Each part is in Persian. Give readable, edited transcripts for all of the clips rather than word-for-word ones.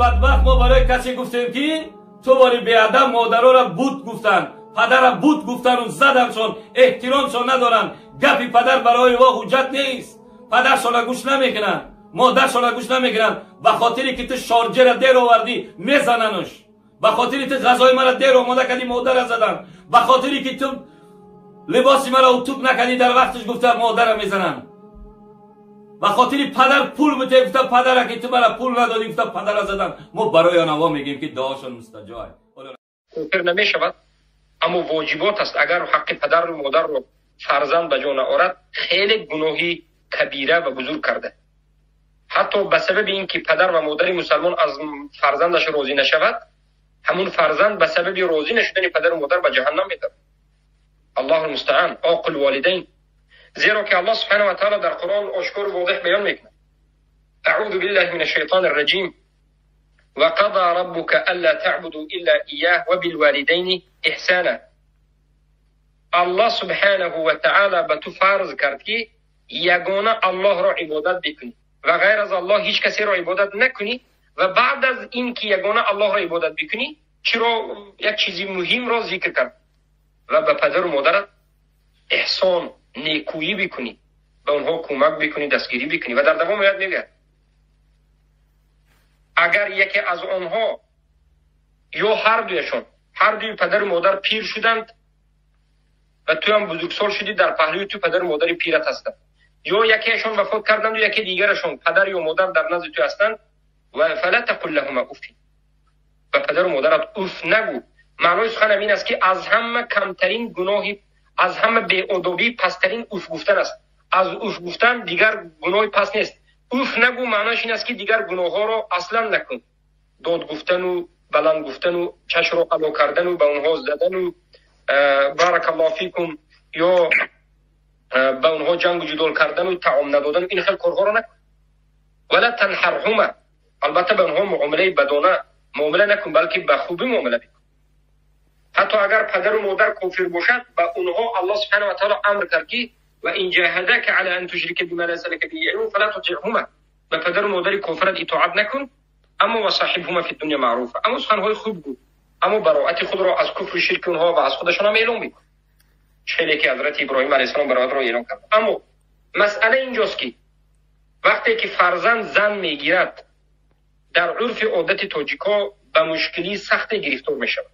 بدبخت ما برای کسی گفتیم که تو باری بیادم مادرها را بود گفتن، پدر را بود گفتن و زدنشون، احترامشون ندارن. گپی پدر برای وا حجت نیست. پدرشون گوش نمیکنن، مادرشون گوش نمیکنن. به خاطری که تو شارجر را دیر آوردی میزننش، به خاطری تو غذای مرا دیر آماده کردی مادر را زدن، به خاطری که تو لباسی مرا اتوب نکردی در وقتش گفته مادر را میزنن، به خاطری پدر پول بده گفته پدر را که تو مرا پول ندادی گفته پدر را زدن. ما برای آنها میگیم که دعاشون مستجاب کفر نمیشود، اما واجبات است. اگر حق پدر و مادر رو فرزند به جا نآورد خیلی گناهی کبیره و بزرگ کرده. حتی به سبب اینکه پدر و مادر مسلمان از فرزندش راضی نشود، همون فرزند به سبب راضی نشدن پدر و مادر به جهنم میره. الله المستعان. عاقل والدین. زیرا که الله سبحانه و تعالی در قرآن آشکار و واضح بیان میکنه: اعوذ بالله من الشیطان الرجیم وقضى ربك الا تعبدوا الا اياه وبالوالدين احسانا. الله سبحانه و تعالی به تو فرض کرد که یگانه الله را عبادت بکنی و غیر از الله هیچ کسی را عبادت نکنی. و بعد از این که یگانه الله را عبادت بکنی چرا یک چیزی مهم را ذکر کرد: و به پدر و مادرت احسان، نیکویی بکنی، به اونها کمک بکنی، دستگیری بکنی. و در دوام یاد میگه اگر یکی از آنها یا هر دوی پدر و مادر پیر شدند و تو هم بزرگسال شدی، در پهلوی تو پدر و مادر پیرت هستند، یا یکیشون وفات کردند و یکی دیگرشون پدر یا مادر در نزد تو هستند، و فلا تقل لهما اف، و پدر و مادرت اف نگو. معنای سخن این است که از همه کمترین گناهی، از همه بی‌ادبی پسترین اف گفتن است. از اف گفتن دیگر گناهی پس نیست. اف نگو معناش این است که دیگر گناه ها را اصلا نکن. داد گفتن و بلند گفتن و چش را قلو کردن و به اونها زدن و بارک الله فیکم یا به اونها جنگ و جدال کردن و طعام ندادن، این خیلی کارها را نکن. ولا تنحرهما، البته به اونها معامله بدانه معامله نکن، بلکه به خوبی معامله بکن. حتی اگر پدر و مادر کافر باشد، به اونها الله سبحانه و تعالی امر کرد که و این جاهدک علی ان تشرک بما ليس لك به علم فلا تطعهما. به پدر و مادر کافرت اطاعت نکن، اما و صاحبهما فی الدنیا معروفه. اما سخنهای خوب گو، اما براءت خود را از کفر و شرک اونها و از خودشان هم اعلام میکن. چه که حضرت ابراهیم علیه السلام براءت را اعلام کرد. اما مسئله اینجاست که وقتی که فرزند زن میگیرد، در عرف عادت تاجیکا به مشکلی سخت گرفتار میشود.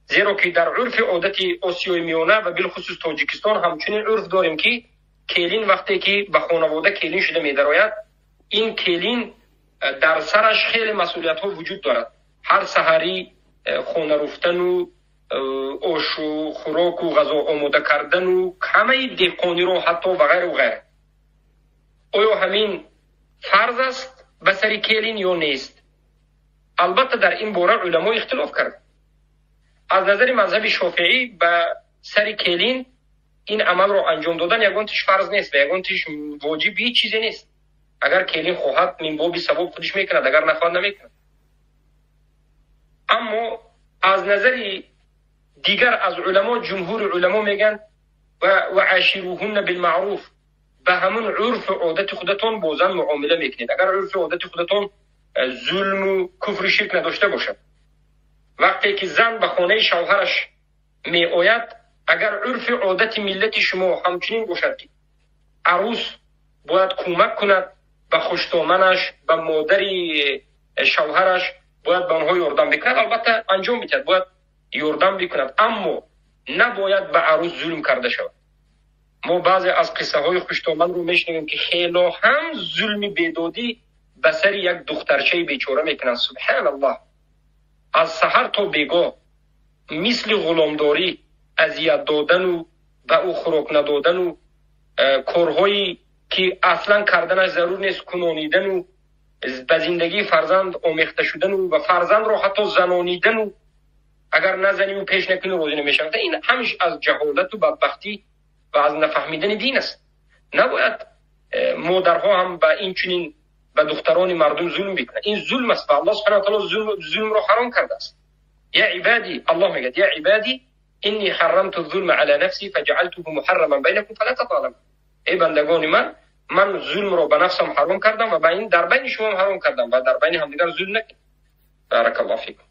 زیرا که در عرف عادت آسیای میانه و بالخصوص تاجیکستان همچنین عرف داریم که کلین وقتی که به خانواده کلین شده می‌دراید، این کلین در سرش خیلی مسئولیت ها وجود دارد. هر سحری خانه رفتن و آش و خوراک و غذا آماده کردن و همه دهقانی رو حتی و غیره و غیره. آیا همین فرض است به سر کلین یا نیست؟ البته در این باره علما اختلاف کرد. از نظر مذهب شافعی به سر کلین این عمل رو انجام دادن یگانتش فرض نیست و یگانتش واجب هیچ چیزی نیست. اگر کلین خواهد من باب ثواب خودش میکند، اگر نخواهد نمیکند. اما از نظر دیگر از علما، جمهور علما میگن و عاشروهن بالمعروف، به همون عرف عادت خودتون با زن معامله میکنید. اگر عرف عادت خودتون ظلم و کفر و شرک نداشته باشد، وقتی که زن به خانه شوهرش می آید، اگر عرف عادت ملت شما همچنین باشد که عروس باید کمک کند به خوشتامنش، به مادر شوهرش باید به آنها یاردم بکند، البته انجام میدهد، باید یاردم بکند، اما نباید به عروس ظلم کرده شود. ما بعضی از قصه های خوشتامن رو میشنویم که خیلی هم ظلم بیدادی به سر یک دخترچه بیچاره میکنند. سبحان الله. از سحر تا بیگاه مثل غلامداری، اذیت دادن و به او خوراک ندادن و کارهایی که اصلا کردنش ضرور نیست کنانیدن و به زندگی فرزند آمیخته شدن و فرزند را حتی زنانیدن و اگر نزنی و پیش نکنی روزی نمیشن. این همش از جهالت و بدبختی و از نفهمیدن دین است. نباید مادرها هم به این چنین به دختران مردم ظلم بکنه. این ظلم است و الله سبحانه و تعالی ظلم را حرام کرده است. یا عبادی، الله میگه یا عبادی انی حرمت الظلم علی نفسی فجعلته محرما بینکم فلا تظالموا. ای بندگان من ظلم را به نفسم حرام کردم و در بین شما هم حرام کردم و در بین همدیگر ظلم نکنید. بارک الله فیکم.